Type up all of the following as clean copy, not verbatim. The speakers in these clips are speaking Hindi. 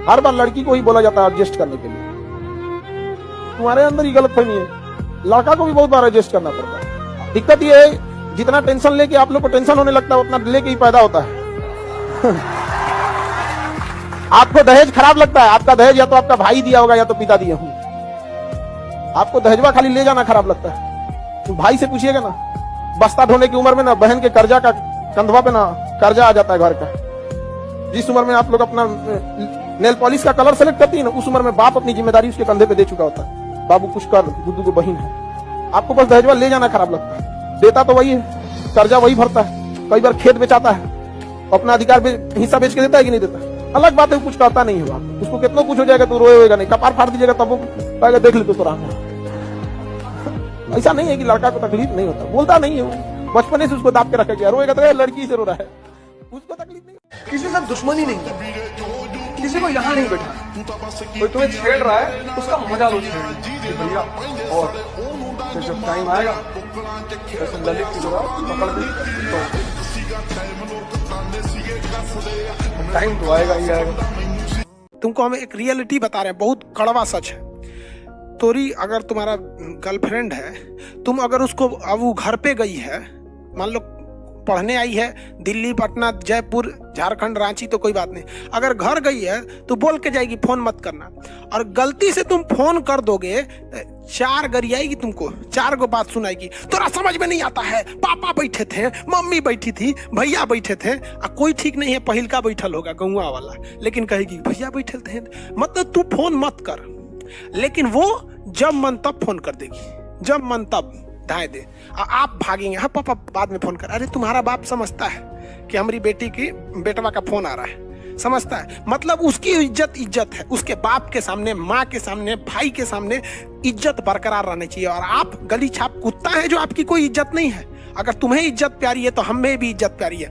हर बार लड़की को ही बोला जाता है एडजस्ट करने के लिए। तुम्हारे अंदर ही गलतफहमी है, लड़का को भी बहुत बार एडजस्ट करना पड़ता है। दिक्कत ये है जितना टेंशन लेके आप लोग को टेंशन होने लगता है उतना लेके ही पैदा होता है। आपको दहेज खराब लगता है, आपका दहेज या तो आपका भाई दिया होगा या तो पिता दिए होंगे। आपको दहेजवा खाली ले जाना खराब लगता है, तो भाई से पूछिएगा ना, बस्ता ढोने की उम्र में ना बहन के कर्जा का कंधवा पे ना कर्जा आ जाता है घर का। जिस उम्र में आप लोग अपना नेल पॉलिश का कलर सेलेक्ट करती है ना, उस उम्र में बाप अपनी जिम्मेदारी उसके कंधे पे दे चुका होता है। बाबू कुछ कर, गुड्डू को बहन है। आपको बस दहेजवा ले जाना खराब लगता है, देता तो वही है, कर्जा वही भरता है, कई बार खेत बेचाता है, अपना अधिकार हिस्सा बेच के देता है कि नहीं देता। अलग बात है कुछ करता नहीं है, उसको कितना कुछ हो जाएगा तो रोए होएगा नहीं, कपार फाड़ दीजिएगा तब वो कहेगा देख ले तो रहा। ऐसा नहीं है कि लड़का को तकलीफ नहीं होता, बोलता नहीं है वो, बचपन से उसको दाब के रखा गया, रोएगा तो लड़की से रो रहा है, उसको तकलीफ नहीं। किसी से दुश्मनी नहीं है, किसी को यहाँ नहीं बैठा, कोई तुम्हें छेड़ रहा है उसका मजा लो छेड़ भैया। और जब टाइम आएगा जैसे ललित की पकड़ दी तो टाइम तो आएगा ही आएगा। तुमको हम एक रियलिटी बता रहे हैं, बहुत कड़वा सच है। तोरी अगर तुम्हारा गर्लफ्रेंड है, तुम अगर उसको अब वो घर पे गई है, मान लो पढ़ने आई है दिल्ली, पटना, जयपुर, झारखंड, रांची, तो कोई बात नहीं, अगर घर गई है तो बोल के जाएगी फोन मत करना, और गलती से तुम फोन कर दोगे, चार गरियाएगी तुमको, चार गो बात सुनाएगी, तोरा समझ में नहीं आता है, पापा बैठे थे, मम्मी बैठी थी, भैया बैठे थे। कोई ठीक नहीं है, पहिलका बैठल होगा गौवा वाला, लेकिन कहेगी भैया बैठे थे, मतलब तू फोन मत कर। लेकिन वो जब मन तब फोन कर देगी, जब मन तब धाए दे, आप भागेंगे, हाँ पापा बाद में फोन कर। अरे तुम्हारा बाप समझता है कि हमारी बेटी की बेटवा का फोन आ रहा है, समझता है, मतलब उसकी इज्जत है, उसके बाप के सामने, माँ के सामने, भाई के सामने इज्जत बरकरार रहनी चाहिए। और आप गली छाप कुत्ता है जो आपकी कोई इज्जत नहीं है। अगर तुम्हें इज्जत प्यारी है तो हमें भी इज्जत प्यारी है।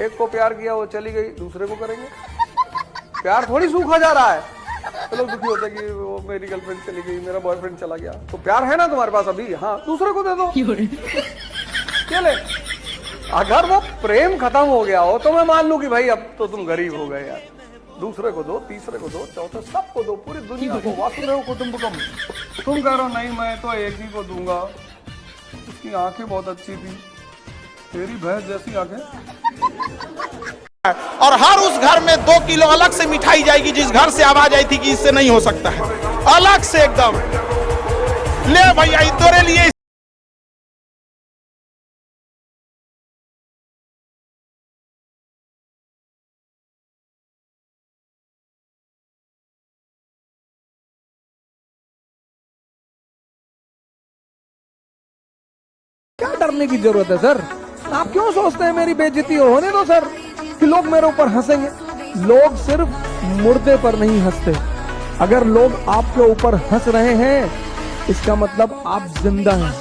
एक को प्यार किया वो चली गई, दूसरे को करेंगे। प्यार थोड़ी सूखा जा रहा है, तो लोग दुखी होते कि वो मेरी गर्लफ्रेंड चली गई, मेरा बॉयफ्रेंड चला गया, तो प्यार है ना तुम्हारे पास अभी, हाँ दूसरे को दे दो। क्या ले, अगर वो प्रेम खत्म हो गया हो तो मैं मान लूं कि भाई अब तो तुम गरीब हो गए यार, दूसरे को दो, तीसरे को दो, चौथे सबको दो, पूरी दुनिया को। वासुदेव कुटुंबकम। तुम कह रहे हो नहीं मैं तो एक ही को दूंगा, उसकी आंखें बहुत अच्छी थी, तेरी भैंस जैसी आंखें। और हर उस घर में 2 किलो अलग से मिठाई जाएगी जिस घर से आवाज आई थी कि इससे नहीं हो सकता है, अलग से एकदम, ले भैया तेरे लिए। क्या डरने की जरूरत है सर, आप क्यों सोचते हैं मेरी बेइज्जती होने दो सर, कि लोग मेरे ऊपर हंसेंगे। लोग सिर्फ मुर्दे पर नहीं हंसते, अगर लोग आपके ऊपर हंस रहे हैं इसका मतलब आप जिंदा हैं।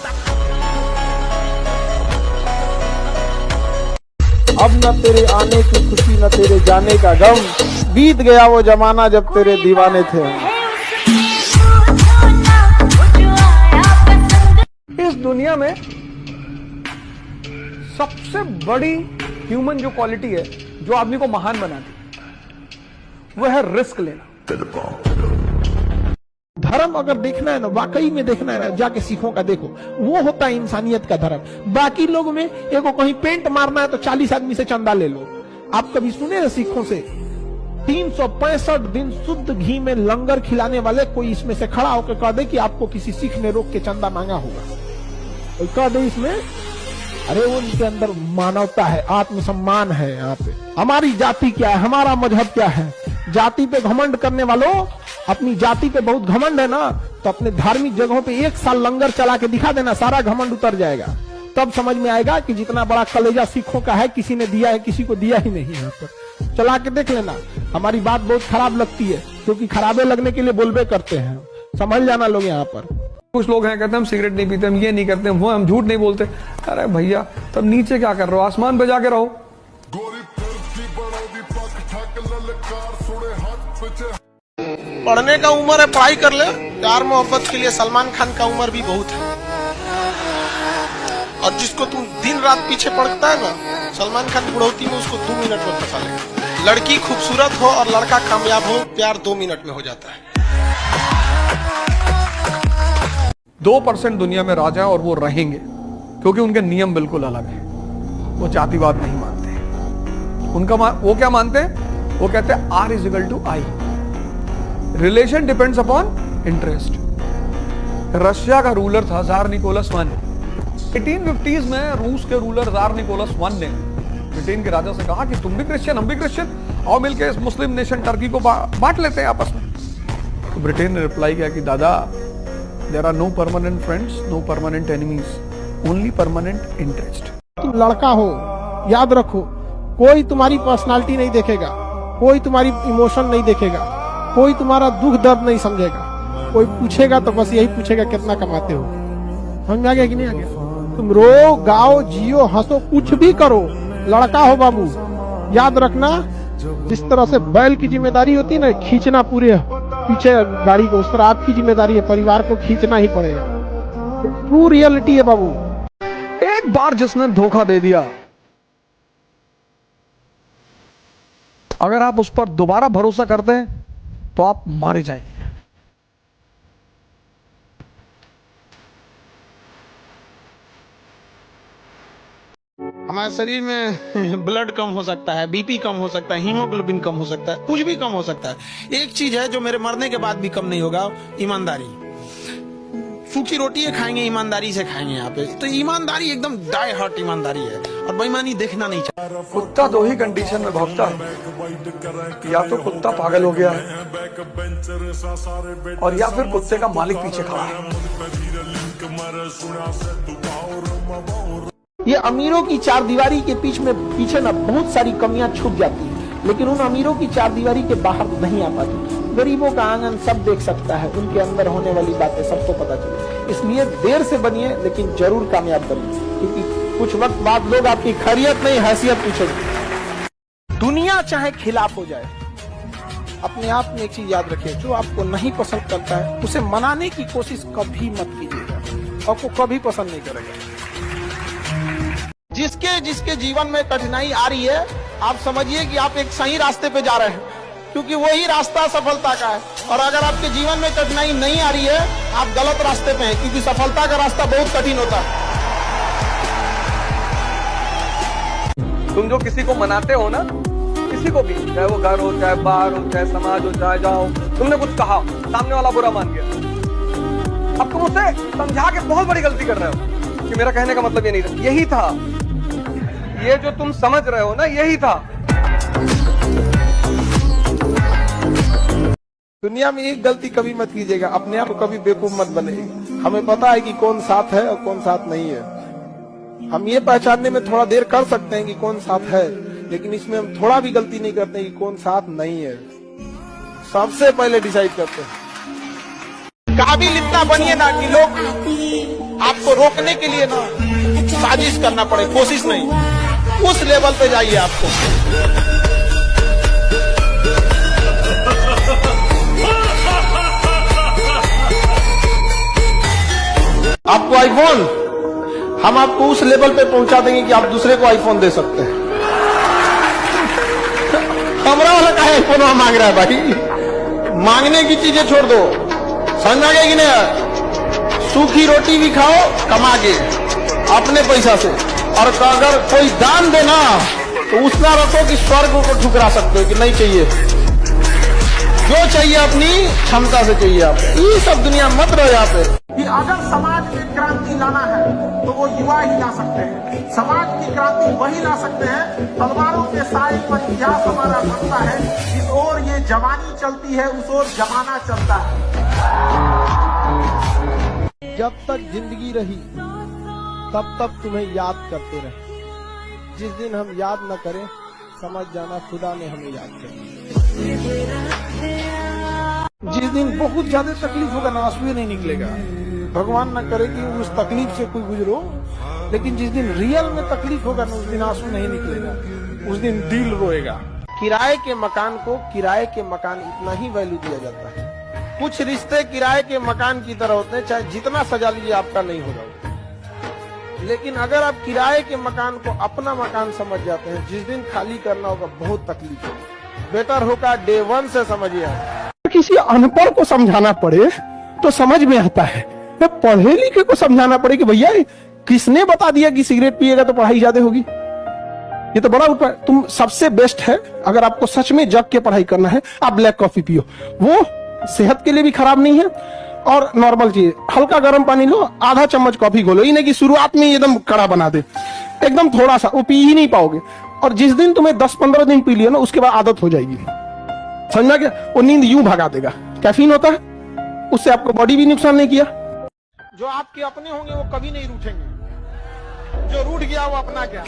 अब न तेरे आने की खुशी न तेरे जाने का गम, बीत गया वो जमाना जब तेरे दीवाने थे। इस दुनिया में सबसे बड़ी ह्यूमन जो क्वालिटी है, जो आदमी को महान बनाती, वो है रिस्क लेना। धर्म अगर देखना है ना, वाकई में देखना है ना, जाके सिखों का देखो, वो होता है इंसानियत का धर्म। बाकी लोग में एगो कहीं पेंट मारना है तो 40 आदमी से चंदा ले लो। आप कभी सुने हैं सिखों से 365 दिन शुद्ध घी में लंगर खिलाने वाले कोई इसमें से खड़ा होकर कह दे कि आपको किसी सिख ने रोक के चंदा मांगा होगा? कोई कह दे इसमें? अरे वो उनके अंदर मानवता है, आत्मसम्मान है। यहाँ पे हमारी जाति क्या है, हमारा मजहब क्या है? जाति पे घमंड करने वालों, अपनी जाति पे बहुत घमंड है ना, तो अपने धार्मिक जगहों पे 1 साल लंगर चला के दिखा देना, सारा घमंड उतर जाएगा। तब समझ में आएगा कि जितना बड़ा कलेजा सिखों का है, किसी ने दिया है, किसी को दिया ही नहीं। यहाँ पर चला के देख लेना। हमारी बात बहुत खराब लगती है क्योंकि खराबे लगने के लिए बोलबे करते हैं, समझ जाना लोग। यहाँ पर कुछ लोग हैं कहते हैं हम सिगरेट नहीं पीते, हम ये नहीं करते, वो हम झूठ नहीं बोलते। अरे भैया तब नीचे क्या कर रहे हो, आसमान पे जाके रहो। पढ़ने का उम्र है, पढ़ाई कर ले। प्यार मोहब्बत के लिए सलमान खान का उम्र भी बहुत है। और जिसको तुम दिन रात पीछे पड़ता है ना, सलमान खान बुढ़ौती में उसको 2 मिनट में फंसा लेगा। लड़की खूबसूरत हो और लड़का कामयाब हो, प्यार 2 मिनट में हो जाता है। 2% दुनिया में राजा और वो रहेंगे, क्योंकि उनके नियम बिल्कुल अलग है। वो जातिवाद नहीं मानते। उनका वो क्या मानते हैं? वो कहते हैं R = I। Relation depends upon interest. Russia का रूलर था जार निकोलस I। 1850s में रूस के रूलर जार निकोलस I ने ब्रिटेन के राजा से कहा कि तुम भी क्रिश्चियन, हम भी क्रिश्चियन, आओ मिलके इस मुस्लिम नेशन टर्की को बांट लेते हैं आपस में। तो ब्रिटेन ने रिप्लाई किया कि दादा, there are no permanent friends, no permanent enemies, only permanent interest. तुम लड़का हो, याद रखो, कोई तुम्हारी पर्सनालिटी नहीं देखेगा, कोई तुम्हारी इमोशन नहीं देखेगा, कोई तुम्हारा दुख दर्द नहीं समझेगा। कोई पूछेगा तो बस यही पूछेगा कितना कमाते हो। समझ आ गया कि नहीं आ गया? तुम रो, गाओ, जियो, हंसो, कुछ भी करो, लड़का हो बाबू। याद रखना, जिस तरह से बैल की जिम्मेदारी होती है ना, खींचना पूरे पीछे गाड़ी को, उस तरह आपकी जिम्मेदारी है, परिवार को खींचना ही पड़ेगा। ट्रू रियलिटी है बाबू। एक बार जिसने धोखा दे दिया, अगर आप उस पर दोबारा भरोसा करते हैं तो आप मारे जाएंगे। हमारे शरीर में ब्लड कम हो सकता है, बीपी कम हो सकता है, हीमोग्लोबिन कम हो सकता है, कुछ भी कम हो सकता है। एक चीज है जो मेरे मरने के बाद भी कम नहीं होगा, ईमानदारी। सूखी रोटी खाएंगे, ईमानदारी से खाएंगे यहाँ पे। तो ईमानदारी एकदम डाई हार्ट ईमानदारी है, और बेईमानी देखना नहीं चाहिए। कुत्ता 2 ही कंडीशन में भौंकता है, या तो कुत्ता पागल हो गया है, और या फिर कुत्ते का मालिक पीछे खड़ा है। ये अमीरों की चारदीवारी के पीछे ना बहुत सारी कमियां छुप जाती हैं, लेकिन उन अमीरों की चारदीवारी के बाहर नहीं आ पाती। गरीबों का आंगन सब देख सकता है, उनके अंदर होने वाली बातें सबको पता चले। इसलिए देर से बनिए, लेकिन जरूर कामयाब बनिए, क्योंकि कुछ वक्त बाद लोग आपकी खैरियत नहीं, हैसियत पूछेंगे। दुनिया चाहे खिलाफ हो जाए, अपने आप में एक चीज याद रखिए, जो आपको नहीं पसंद करता है उसे मनाने की कोशिश कभी मत कीजिएगा, आपको कभी पसंद नहीं करेगा। जिसके जीवन में कठिनाई आ रही है, आप समझिए कि आप एक सही रास्ते पे जा रहे हैं, क्योंकि वही रास्ता सफलता का है। और अगर आपके जीवन में कठिनाई नहीं आ रही है, आप गलत रास्ते पे हैं, क्योंकि सफलता का रास्ता बहुत कठिन होता है। तुम जो किसी को मनाते हो ना, किसी को भी, चाहे वो घर हो, चाहे बाहर हो, चाहे समाज हो, चाहे जाओ, तुमने कुछ कहा, सामने वाला बुरा मान गया, अब तुम उसे समझा के बहुत बड़ी गलती कर रहे हो कि मेरा कहने का मतलब ये नहीं था, यही था, ये जो तुम समझ रहे हो ना, यही था। दुनिया में एक गलती कभी मत कीजिएगा, अपने आप को कभी बेवकूफ मत बनेगा। हमें पता है कि कौन साथ है और कौन साथ नहीं है। हम ये पहचानने में थोड़ा देर कर सकते हैं कि कौन साथ है, लेकिन इसमें हम थोड़ा भी गलती नहीं करते कि कौन साथ नहीं है। सबसे पहले डिसाइड करते हैं। काबिल इतना बनिए ना कि लोग आपको रोकने के लिए ना साजिश करना पड़े, कोशिश नहीं, उस लेवल पे जाइए। आपको आईफोन, हम आपको उस लेवल पे पहुंचा देंगे कि आप दूसरे को आईफोन दे सकते हैं। हमारा वाला का आईफोन मांग रहा है भाई, मांगने की चीजें छोड़ दो। समझ आ गया कि नहीं? सूखी रोटी भी खाओ कमा के अपने पैसा से, और अगर कोई दान देना तो उसका रखो कि स्वर्ग को ठुकरा सकते हो कि नहीं चाहिए, जो चाहिए अपनी क्षमता से चाहिए। आप ये सब दुनिया मत रहो यहाँ पे। कि अगर समाज में क्रांति लाना है तो वो युवा ही ला सकते हैं। समाज की क्रांति वही ला सकते हैं, तलवारों के साए पर इतिहास हमारा बनता है। जिस ओर ये जवानी चलती है उस ओर जमाना चलता है। जब तक जिंदगी रही तब तक तुम्हें याद करते रहे। जिस दिन हम याद न करें, समझ जाना खुदा ने हमें याद किया। जिस दिन बहुत ज्यादा तकलीफ होगा ना, आंसू नहीं निकलेगा। भगवान न करे कि उस तकलीफ से कोई गुजरो, लेकिन जिस दिन रियल में तकलीफ होगा ना, उस दिन आंसू नहीं निकलेगा, उस दिन दिल रोएगा। किराए के मकान को किराए के मकान इतना ही वैल्यू दिया जाता है। कुछ रिश्ते किराए के मकान की तरह होते हैं, चाहे जितना सजा लीजिए आपका नहीं होगा। लेकिन अगर आप किराए के मकान को अपना मकान समझ जाते हैं, जिस दिन खाली करना होगा बहुत तकलीफ होगी। बेटर होगा डे 1 से समझिए आप। किसी अनपढ़ को समझाना पड़े तो समझ में आता है, पढ़े लिखे को समझाना पड़े कि भैया किसने बता दिया कि सिगरेट पिएगा तो पढ़ाई ज्यादा होगी। ये तो बड़ा उत्पाद। तुम सबसे बेस्ट है, अगर आपको सच में जग के पढ़ाई करना है, आप ब्लैक कॉफी पियो, वो सेहत के लिए भी खराब नहीं है। और नॉर्मल चीज, हल्का गर्म पानी लो, आधा चम्मच कॉफी घोलो, ये नहीं कि शुरुआत में एकदम कड़ा बना दे, एकदम थोड़ा सा, वो पी ही नहीं पाओगे। और जिस दिन तुम्हें 10-15 दिन पी लिया ना, उसके बाद आदत हो जाएगी। समझना क्या? वो नींद यूं भगा देगा। कैफीन होता है, उससे आपको बॉडी भी नुकसान नहीं किया। जो आपके अपने होंगे वो कभी नहीं रूठेंगे, जो रूठ गया वो अपना क्या।